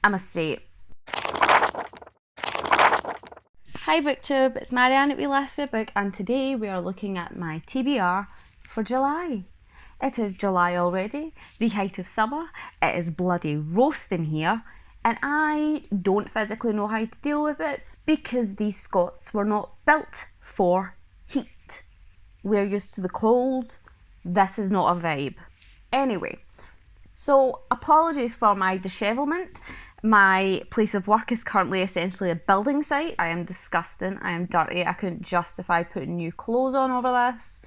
a mistake. Hi booktube, it's Marianne at We Last Read Book, and today we are looking at my TBR for July. It is July already, the height of summer. It is bloody roasting here, and I don't physically know how to deal with it because these Scots were not built for heat. We're used to the cold. This is not a vibe. Anyway, so apologies for my dishevelment. My place of work is currently essentially a building site. I am disgusting, I am dirty, I couldn't justify putting new clothes on over this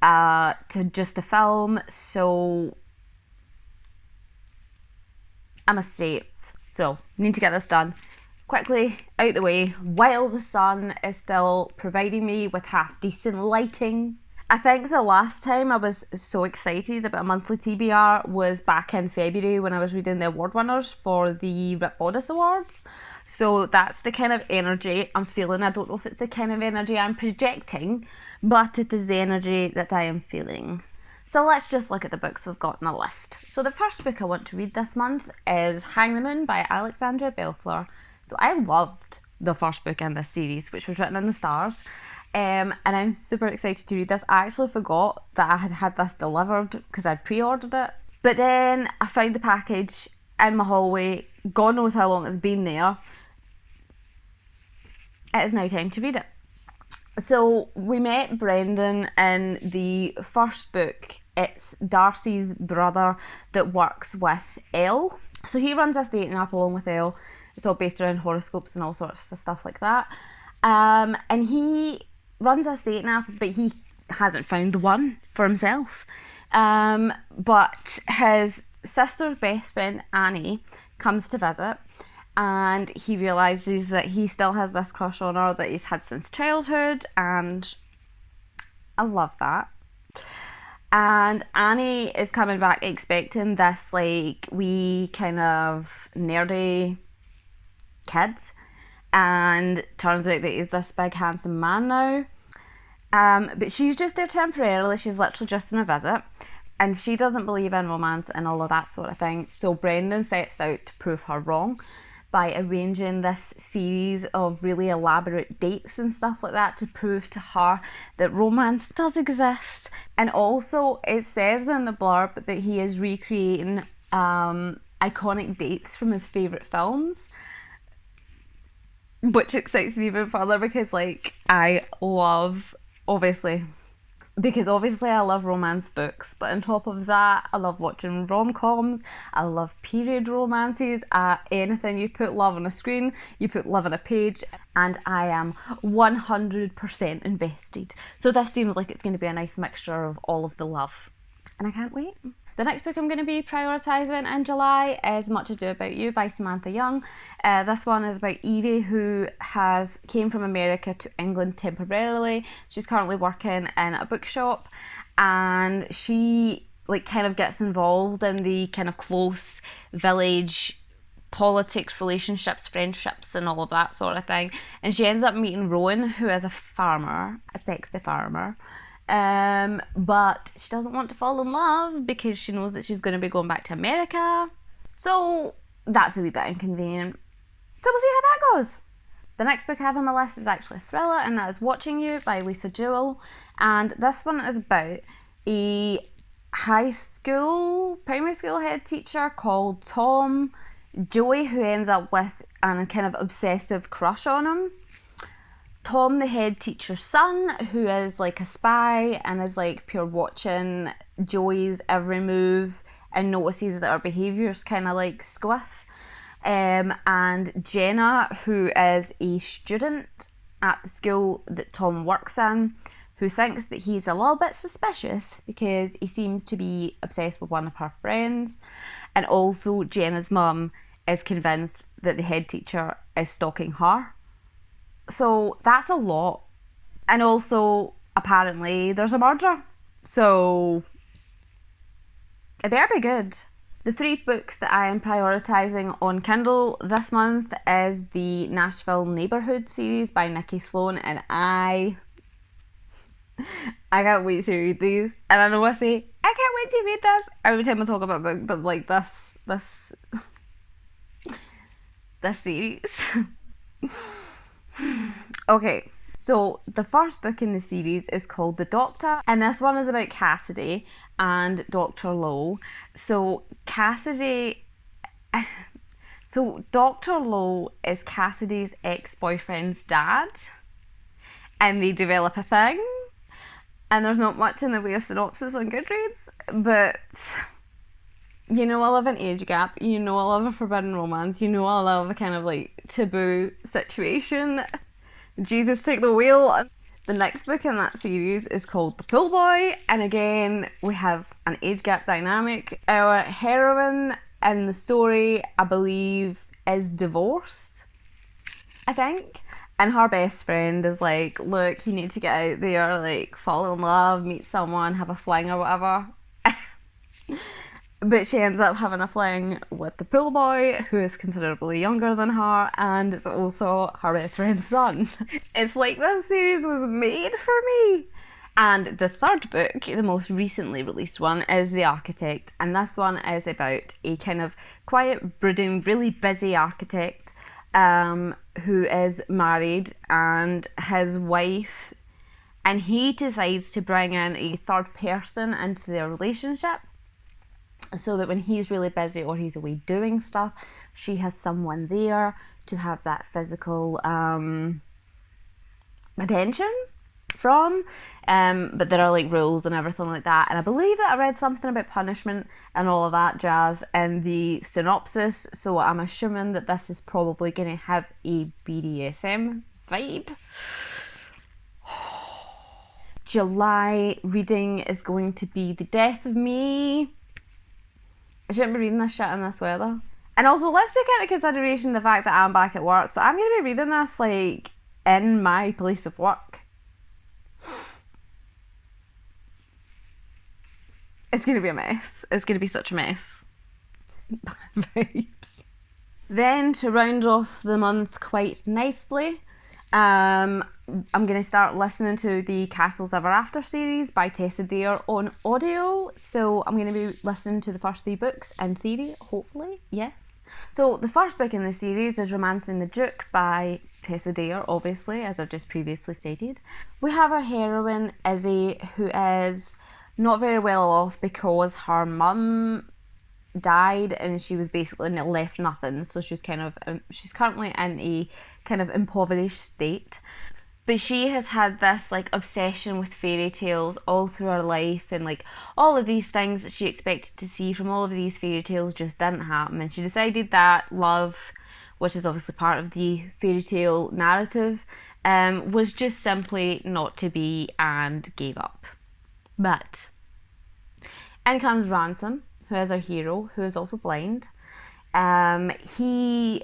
to film, so a mistake. So, need to get this done quickly, out the way, while the sun is still providing me with half decent lighting. I think the last time I was so excited about a monthly TBR was back in February when I was reading the award winners for the Rip Bodice Awards. So that's the kind of energy I'm feeling. I don't know if it's the kind of energy I'm projecting, but it is the energy that I am feeling. So let's just look at the books we've got on the list. So the first book I want to read this month is Hang the Moon by Alexandra Belfleur. So I loved the first book in this series, which was Written in the Stars. And I'm super excited to read this. I actually forgot that I had had this delivered because I'd pre-ordered it. But then I found the package in my hallway. God knows how long it's been there. It is now time to read it. So we met Brendan in the first book. It's Darcy's brother that works with Elle. So he runs this dating app along with Elle. It's all based around horoscopes and all sorts of stuff like that. And he runs this dating app, but he hasn't found the one for himself. But his sister's best friend Annie comes to visit, and he realises that he still has this crush on her that he's had since childhood, and I love that. And Annie is coming back expecting this like wee kind of nerdy kid, and turns out that he's this big handsome man now. But she's just there temporarily. She's literally just on a visit, and she doesn't believe in romance and all of that sort of thing. So Brendan sets out to prove her wrong by arranging this series of really elaborate dates and stuff like that to prove to her that romance does exist. And also it says in the blurb that he is recreating iconic dates from his favourite films, which excites me even further because I love I love romance books, but on top of that I love watching rom-coms, I love period romances, anything you put love on a screen, you put love on a page, and I am 100% invested. So this seems like it's going to be a nice mixture of all of the love, and I can't wait. The next book I'm going to be prioritising in July is Much Ado About You by Samantha Young. This one is about Evie, who came from America to England temporarily. She's currently working in a bookshop, and she kind of gets involved in the kind of close village politics, relationships, friendships, and all of that sort of thing. And she ends up meeting Rowan, who is a farmer, a sexy farmer. But she doesn't want to fall in love because she knows that she's going to be going back to America. So that's a wee bit inconvenient. So we'll see how that goes. The next book I have on my list is actually a thriller, and that is Watching You by Lisa Jewell. And this one is about a primary school head teacher called Tom Joey, who ends up with a kind of obsessive crush on him. Tom, the head teacher's son, who is like a spy and is pure watching Joey's every move and notices that her behaviour's kind of squiff. And Jenna, who is a student at the school that Tom works in, who thinks that he's a little bit suspicious because he seems to be obsessed with one of her friends. And also Jenna's mum is convinced that the head teacher is stalking her. So that's a lot. And also, apparently, there's a murder. So it better be good. The 3 books that I am prioritising on Kindle this month is the Nashville Neighborhood series by Nikki Sloane, and I can't wait to read these. And I know I say, I can't wait to read this every time I talk about a book, but this this series. Okay, so the first book in the series is called The Doctor, and this one is about Cassidy and Dr. Lowe. So Dr. Lowe is Cassidy's ex-boyfriend's dad, and they develop a thing, and there's not much in the way of synopsis on Goodreads, but you know I love an age gap, you know I love a forbidden romance, you know I love a kind of like taboo situation. Jesus, take the wheel. The next book in that series is called The Pool Boy, and again we have an age gap dynamic. Our heroine in the story, I believe, is divorced, I think, and her best friend is like, look, you need to get out there, like fall in love, meet someone, have a fling or whatever. But she ends up having a fling with the pool boy, who is considerably younger than her, and it's also her best friend's son. It's like this series was made for me. And the third book, the most recently released one, is The Architect, and this one is about a kind of quiet, brooding, really busy architect who is married, and his wife, and he decides to bring in a third person into their relationship, so that when he's really busy or he's away doing stuff, she has someone there to have that physical attention from. But there are like rules and everything like that. And I believe that I read something about punishment and all of that jazz in the synopsis, so I'm assuming that this is probably going to have a BDSM vibe. July reading is going to be The Death of Me. I shouldn't be reading this shit in this weather. And also, let's take into consideration the fact that I'm back at work, so I'm going to be reading this like in my place of work. It's going to be a mess. It's going to be such a mess. Vibes. Then, to round off the month quite nicely, I'm going to start listening to the Castles Ever After series by Tessa on audio. So I'm going to be listening to the first 3 books in theory, hopefully, yes. So the first book in the series is Romancing the Duke by Tessa, obviously, as I've just previously stated. We have our heroine, Izzy, who is not very well off because her mum died and she was basically left nothing, so she's currently in a kind of impoverished state, but she has had this like obsession with fairy tales all through her life, and like all of these things that she expected to see from all of these fairy tales just didn't happen, and she decided that love, which is obviously part of the fairy tale narrative, was just simply not to be, and gave up. But in comes Ransom, who is our hero, who is also blind. He's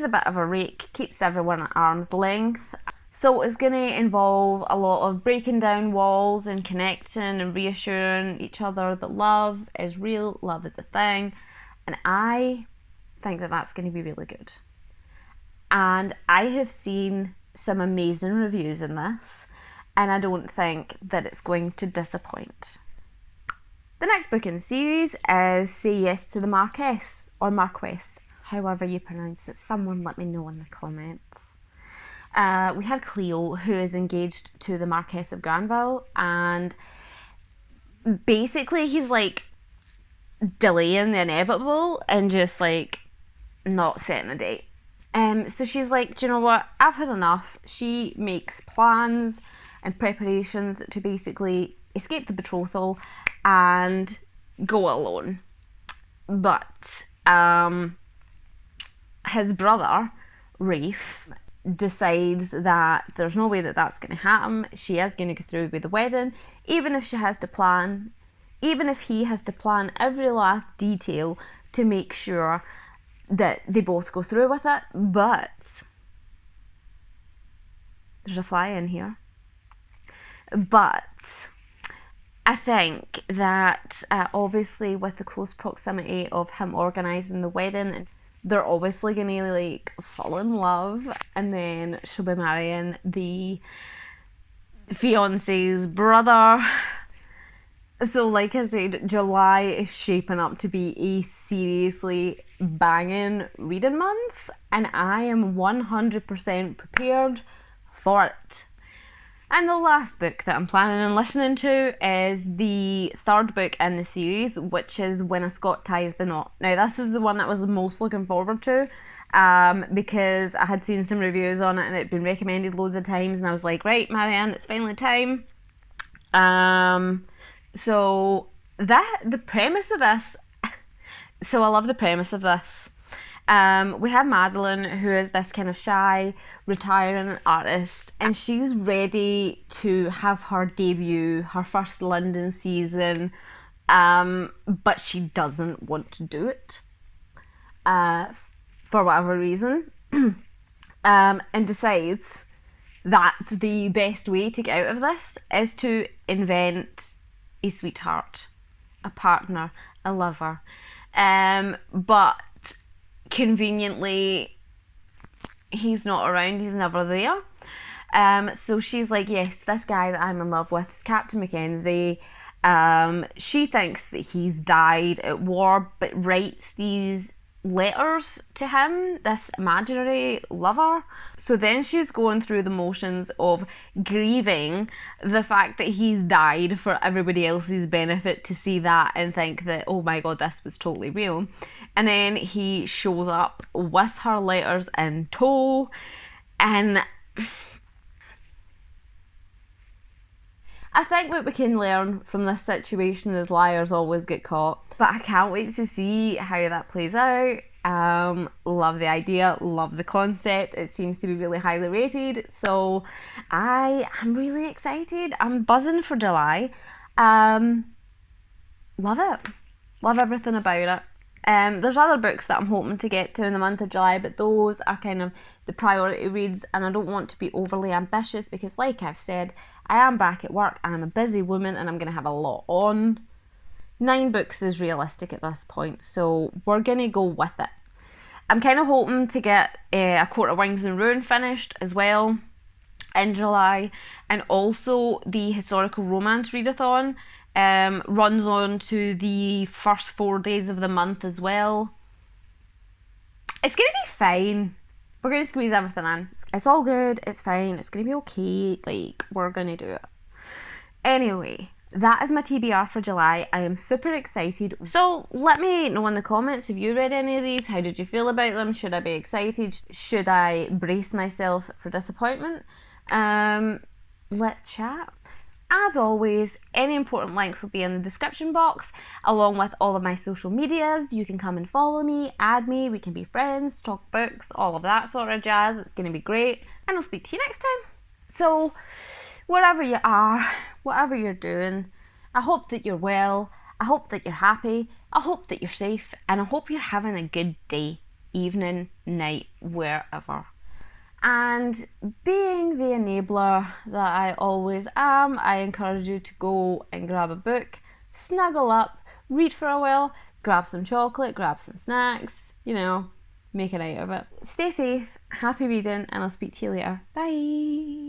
a bit of a rake, keeps everyone at arm's length. So it's going to involve a lot of breaking down walls and connecting and reassuring each other that love is real, love is a thing. And I think that that's going to be really good. And I have seen some amazing reviews in this, and I don't think that it's going to disappoint. The next book in the series is Say Yes to the Marquess, or Marquess, however you pronounce it. Someone let me know in the comments. We have Cleo, who is engaged to the Marquess of Granville, and basically he's like delaying the inevitable and just like not setting a date. So she's like, do you know what, I've had enough. She makes plans and preparations to basically escape the betrothal and go alone. But his brother, Rafe, decides that there's no way that that's going to happen. She is going to go through with the wedding, even if he has to plan every last detail to make sure that they both go through with it. But there's a fly in here. But I think that obviously with the close proximity of him organising the wedding, they're obviously going to like fall in love, and then she'll be marrying the fiance's brother. So, like I said, July is shaping up to be a seriously banging reading month, and I am 100% prepared for it. And the last book that I'm planning on listening to is the third book in the series, which is When a Scot Ties the Knot. Now, this is the one that I was most looking forward to, because I had seen some reviews on it and it had been recommended loads of times, and I was like, right, Marianne, it's finally time. So the premise of this, so I love the premise of this. We have Madeline, who is this kind of shy, retiring artist, and she's ready to have her debut, her first London season, but she doesn't want to do it, for whatever reason, and decides that the best way to get out of this is to invent a sweetheart, a partner, a lover, but conveniently he's not around, he's never there. So she's like, yes, this guy that I'm in love with is Captain Mackenzie. She thinks that he's died at war, but writes these letters to him, this imaginary lover. So then she's going through the motions of grieving the fact that he's died for everybody else's benefit to see that and think that, oh my god, this was totally real. And then he shows up with her letters in tow, and I think what we can learn from this situation is liars always get caught. But I can't wait to see how that plays out. Love the idea, love the concept. It seems to be really highly rated. So I am really excited. I'm buzzing for July. Love it. Love everything about it. There's other books that I'm hoping to get to in the month of July, but those are kind of the priority reads, and I don't want to be overly ambitious because, like I've said, I am back at work and I'm a busy woman and I'm going to have a lot on. 9 books is realistic at this point, so we're going to go with it. I'm kind of hoping to get A Court of Wings and Ruin finished as well in July, and also the historical romance readathon runs on to the first 4 days of the month as well. It's going to be fine. We're going to squeeze everything in. It's all good. It's fine. It's going to be okay. Like, we're going to do it. Anyway, that is my TBR for July. I am super excited. So let me know in the comments if you read any of these. How did you feel about them? Should I be excited? Should I brace myself for disappointment? Let's chat. As always, any important links will be in the description box, along with all of my social medias. You can come and follow me, add me, we can be friends, talk books, all of that sort of jazz. It's going to be great, and I'll speak to you next time. So, wherever you are, whatever you're doing, I hope that you're well, I hope that you're happy, I hope that you're safe, and I hope you're having a good day, evening, night, wherever. And being the enabler that I always am, I encourage you to go and grab a book, snuggle up, read for a while, grab some chocolate, grab some snacks, you know, make a night of it. Stay safe, happy reading, and I'll speak to you later. Bye!